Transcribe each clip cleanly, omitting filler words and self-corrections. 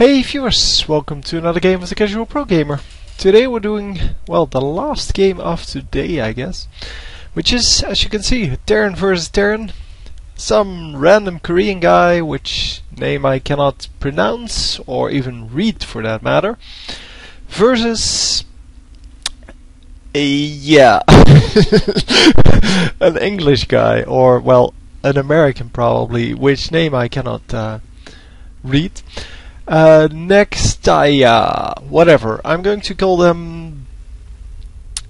Hey viewers, welcome to another game of the Casual Pro Gamer. Today we're doing, well, the last game of today, I guess. Which is, as you can see, Terran versus Terran. Some random Korean guy, which name I cannot pronounce, or even read for that matter. Versus... an English guy, or, well, an American probably, which name I cannot read. Next, whatever. I'm going to call them.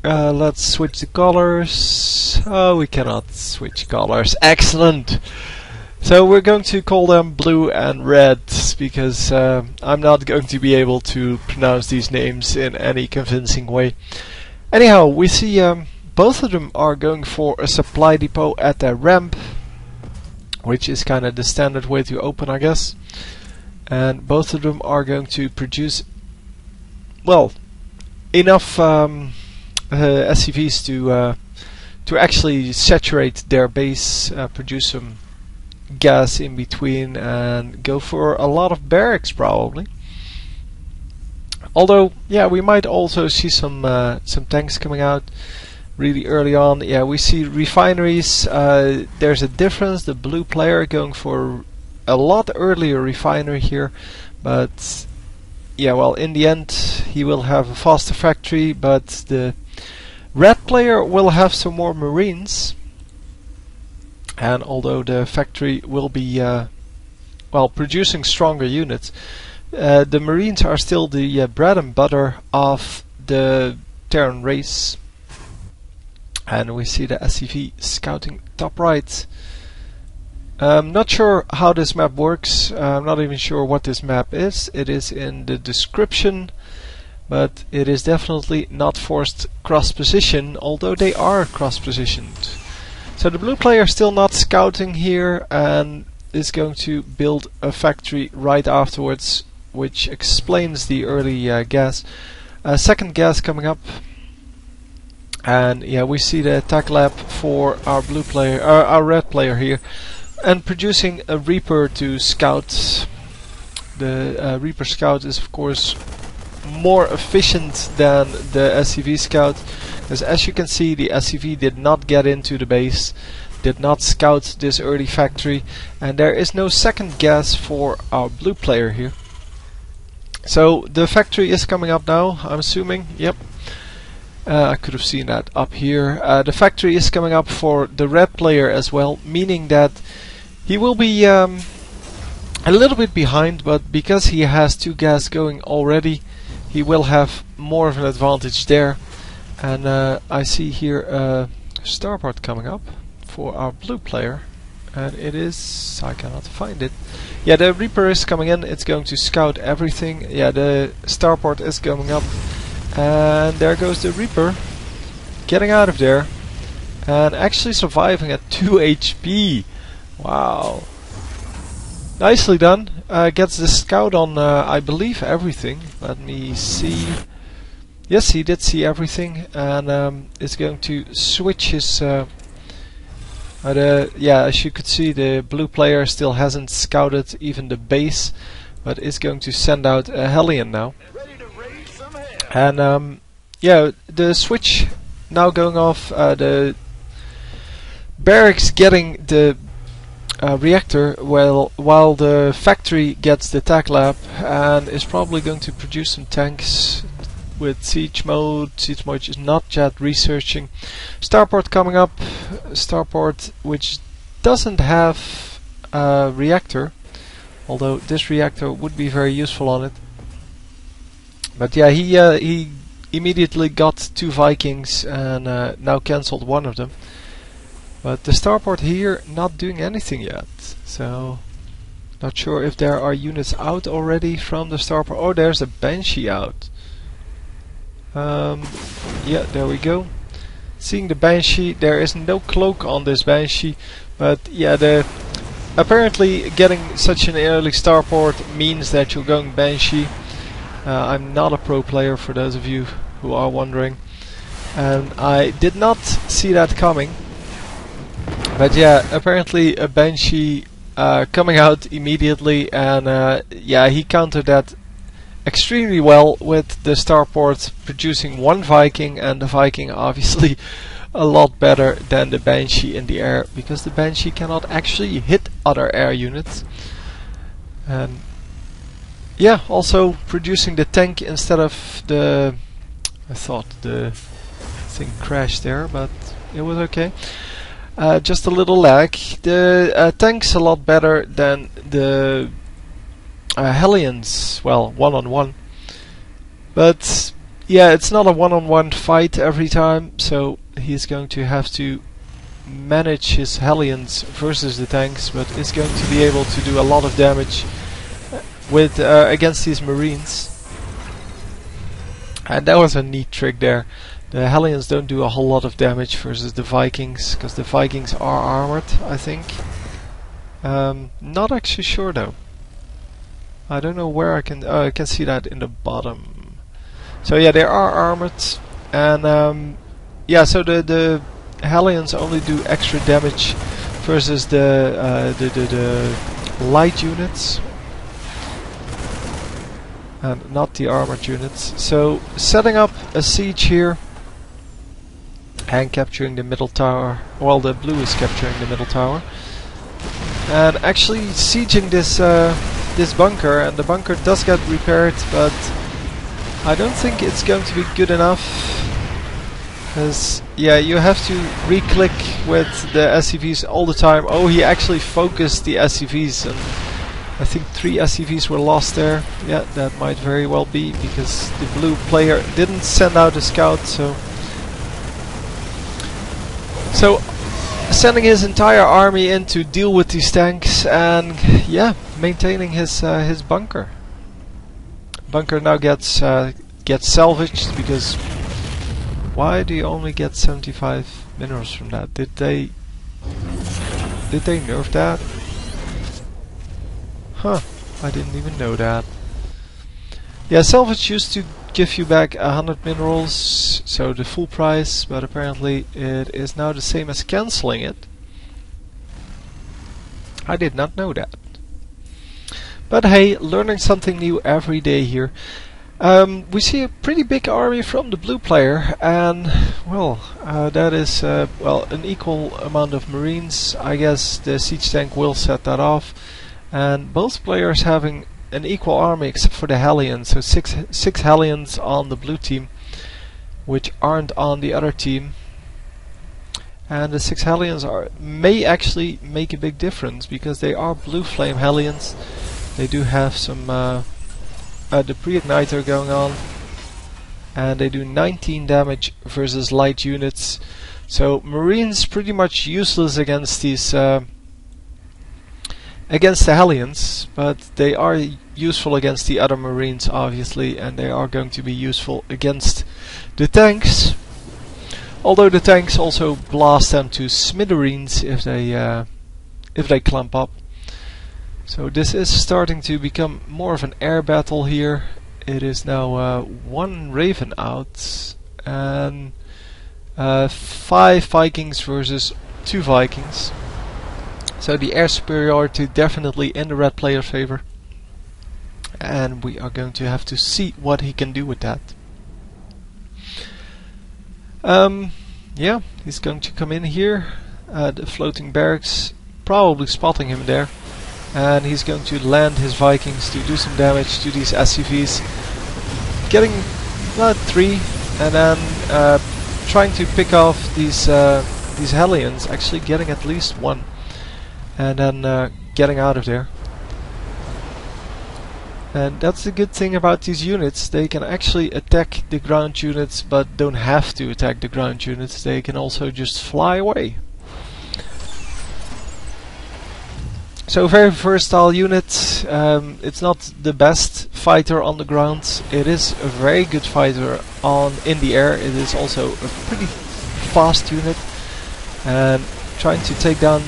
Let's switch the colors. Oh, we cannot switch colors. Excellent. So we're going to call them blue and red because I'm not going to be able to pronounce these names in any convincing way. Anyhow, we see both of them are going for a supply depot at their ramp, which is kind of the standard way to open, I guess. And both of them are going to produce, well, enough SCVs to actually saturate their base, produce some gas in between, and go for a lot of barracks probably. Although, yeah, we might also see some tanks coming out really early on. Yeah, we see refineries. There's a difference. The blue player going for a lot earlier refinery here, but yeah, well, in the end he will have a faster factory, but the red player will have some more marines, and although the factory will be well, producing stronger units, the marines are still the bread and butter of the Terran race. And we see the SCV scouting top right. I'm not sure how this map works. I'm not even sure what this map is. It is in the description, but it is definitely not forced cross position, although they are cross positioned. So the blue player is still not scouting here and is going to build a factory right afterwards, which explains the early gas. Second gas coming up. And yeah, we see the attack lab for our blue player, our red player here. And producing a Reaper to scout. The Reaper scout is of course more efficient than the SCV scout, because as you can see, the SCV did not get into the base, did not scout this early factory, and there is no second gas for our blue player here. So the factory is coming up now, I'm assuming. Yep. I could have seen that up here. The factory is coming up for the red player as well, meaning that he will be a little bit behind, but because he has two gas going already, he will have more of an advantage there. And I see here a starport coming up for our blue player, and it is, I cannot find it. Yeah, the Reaper is coming in, it's going to scout everything. Yeah, the starport is coming up, and there goes the Reaper getting out of there and actually surviving at 2 HP. Wow, nicely done. Gets the scout on, I believe, everything. Let me see. Yes, he did see everything, and is going to switch his yeah, as you could see, the blue player still hasn't scouted even the base, but is going to send out a Hellion now. And yeah, the switch now going off, the barracks getting the reactor, while the factory gets the attack lab and is probably going to produce some tanks with siege mode. Siege mode is not yet researching. Starport coming up, starport which doesn't have a reactor, although this reactor would be very useful on it. But yeah, he immediately got two Vikings and now cancelled one of them. But the starport here not doing anything yet, so not sure if there are units out already from the starport. Oh, there's a Banshee out. Yeah, there we go. Seeing the Banshee, there is no cloak on this Banshee, but yeah, apparently getting such an early starport means that you're going Banshee. I'm not a pro player, for those of you who are wondering, and I did not see that coming. But yeah, apparently a Banshee coming out immediately, and yeah, he countered that extremely well with the starport producing one Viking, and the Viking obviously a lot better than the Banshee in the air, because the Banshee cannot actually hit other air units. And yeah, also producing the tank instead of the... I thought the thing crashed there, but it was okay. Just a little lag. The tank's a lot better than the Hellions, well, one-on-one. But yeah, it's not a one-on-one fight every time, so he's going to have to manage his Hellions versus the tanks, but is going to be able to do a lot of damage with against these Marines. And that was a neat trick there. The Hellions don't do a whole lot of damage versus the Vikings, because the Vikings are armored, I think. Not actually sure though. I don't know where I can... Oh, I can see that in the bottom. So yeah, they are armored, and yeah, so the Hellions only do extra damage versus the light units, and not the armored units. So setting up a siege here and capturing the middle tower. Well, the blue is capturing the middle tower, and actually sieging this this bunker, and the bunker does get repaired, but I don't think it's going to be good enough, because yeah, you have to re-click with the SCVs all the time. Oh, he actually focused the SCVs, and I think 3 SCVs were lost there. Yeah, that might very well be, because the blue player didn't send out a scout, so sending his entire army in to deal with these tanks, and yeah, maintaining his bunker. Bunker now gets salvaged, because why do you only get 75 minerals from that? Did they nerf that? Huh, I didn't even know that. Yeah, salvage used to give you back 100 minerals, so the full price, but apparently it is now the same as cancelling it. I did not know that. But hey, learning something new every day here. We see a pretty big army from the blue player, and well, that is well, an equal amount of Marines. I guess the siege tank will set that off, and both players having an equal army except for the Hellions, so six Hellions on the blue team, which aren't on the other team. And the 6 Hellions may actually make a big difference, because they are blue flame Hellions. They do have some the pre-igniter going on, and they do 19 damage versus light units. So Marines pretty much useless against these against the Hellions, but they are useful against the other Marines, obviously, and they are going to be useful against the tanks. Although the tanks also blast them to smithereens if they clump up. So this is starting to become more of an air battle here. It is now 1 Raven out, and 5 Vikings versus 2 Vikings. So the air superiority definitely in the red player's favor, and we are going to have to see what he can do with that. Yeah, he's going to come in here, the floating barracks, probably spotting him there, and he's going to land his Vikings to do some damage to these SCVs, getting about 3, and then trying to pick off these Hellions, actually getting at least 1. And then getting out of there. And that's the good thing about these units. They can actually attack the ground units, but don't have to attack the ground units. They can also just fly away. So very versatile unit. It's not the best fighter on the ground. It is a very good fighter in the air. It is also a pretty fast unit. And trying to take down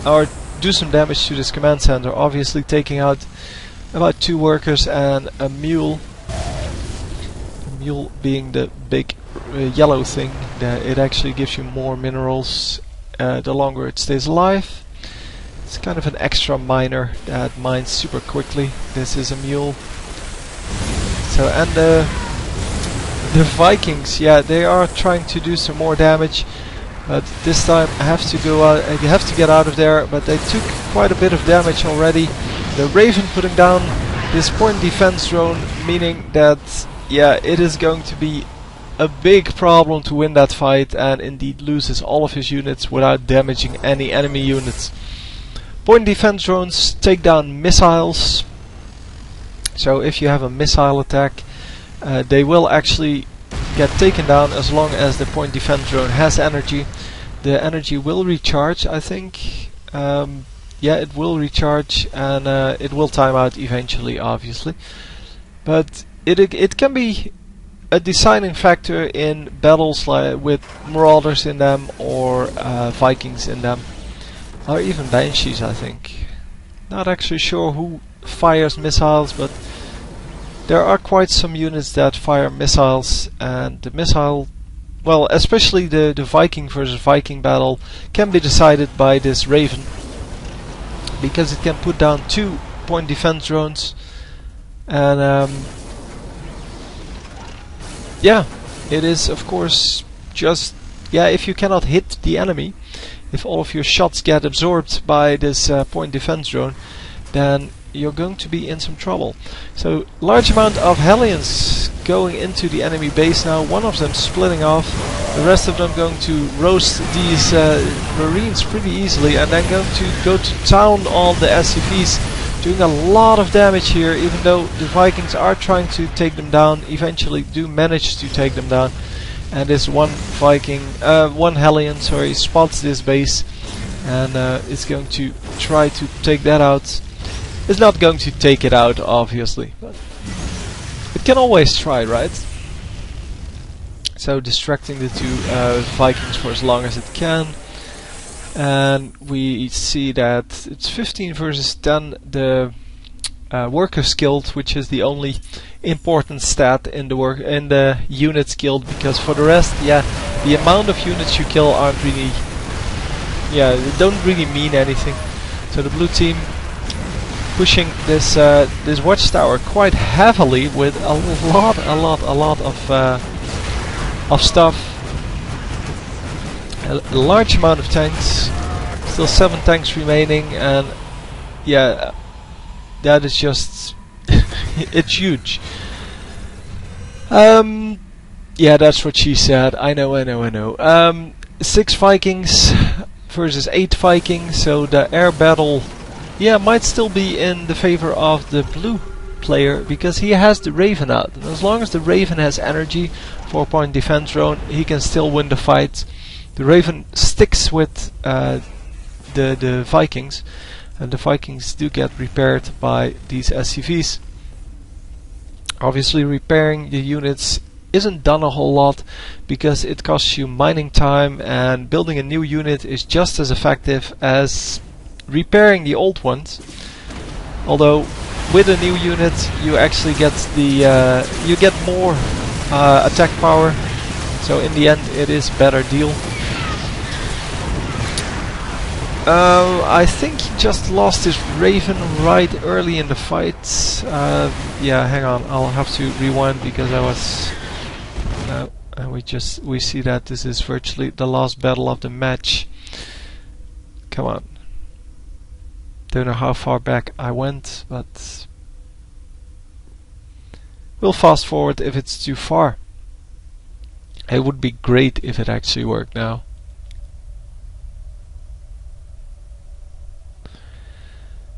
or do some damage to this command center, obviously taking out about 2 workers and a mule. The mule being the big yellow thing. It actually gives you more minerals the longer it stays alive. It's kind of an extra miner that mines super quickly. This is a mule. So, and the Vikings, yeah, they are trying to do some more damage, but this time I have to go out. I have to get out of there. But they took quite a bit of damage already. The Raven putting down this point defense drone, meaning that yeah, it is going to be a big problem to win that fight, and indeed loses all of his units without damaging any enemy units. Point defense drones take down missiles. So if you have a missile attack, they will actually get taken down as long as the point defense drone has energy. The energy will recharge, I think. Yeah, it will recharge, and it will time out eventually, obviously. But it can be a deciding factor in battles like with Marauders in them, or Vikings in them, or even Banshees, I think. Not actually sure who fires missiles, but there are quite some units that fire missiles, and the missile, well, especially the Viking versus Viking battle can be decided by this Raven, because it can put down 2 point defense drones, and yeah, it is of course just, yeah, if you cannot hit the enemy, if all of your shots get absorbed by this point defense drone, then you're going to be in some trouble. So large amount of Hellions going into the enemy base now, one of them splitting off, the rest of them going to roast these Marines pretty easily, and then going to go to town on the SCVs, doing a lot of damage here, even though the Vikings are trying to take them down, eventually do manage to take them down. And this one Hellion, sorry, spots this base, and is going to try to take that out. It's not going to take it out, obviously, but it can always try, right? So distracting the 2 Vikings for as long as it can, and we see that it's 15 versus 10. The Workers Guild, which is the only important stat in the units guild, because for the rest, yeah, the amount of units you kill aren't really, yeah, they don't really mean anything. So the blue team pushing this this watchtower quite heavily with a lot of stuff. A large amount of tanks, still 7 tanks remaining, and yeah, that is just it's huge. Yeah, that's what she said. I know. 6 Vikings versus 8 Vikings, so the air battle, yeah, might still be in the favor of the blue player, because he has the Raven out, and as long as the Raven has energy, 4-point defense drone, he can still win the fight. The Raven sticks with the Vikings, and the Vikings do get repaired by these SCVs. Obviously repairing the units isn't done a whole lot, because it costs you mining time, and building a new unit is just as effective as repairing the old ones. Although with a new unit you actually get the you get more attack power, so in the end it is a better deal. I think he just lost his Raven right early in the fight. Yeah, hang on, I'll have to rewind, because I was and we see that this is virtually the last battle of the match. Come on. Don't know how far back I went, but we'll fast forward if it's too far. It would be great if it actually worked now.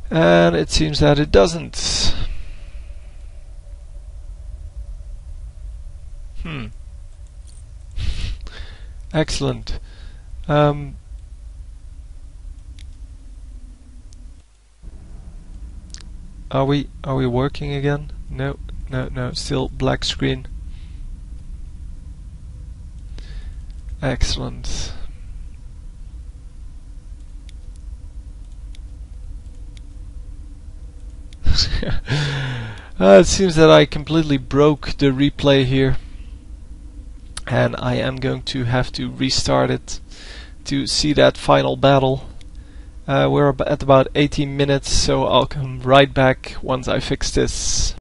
And it seems that it doesn't. Excellent. Are we working again? No, still black screen. Excellent. It seems that I completely broke the replay here, and I am going to have to restart it to see that final battle. We're at about 18 minutes, so I'll come right back once I fix this.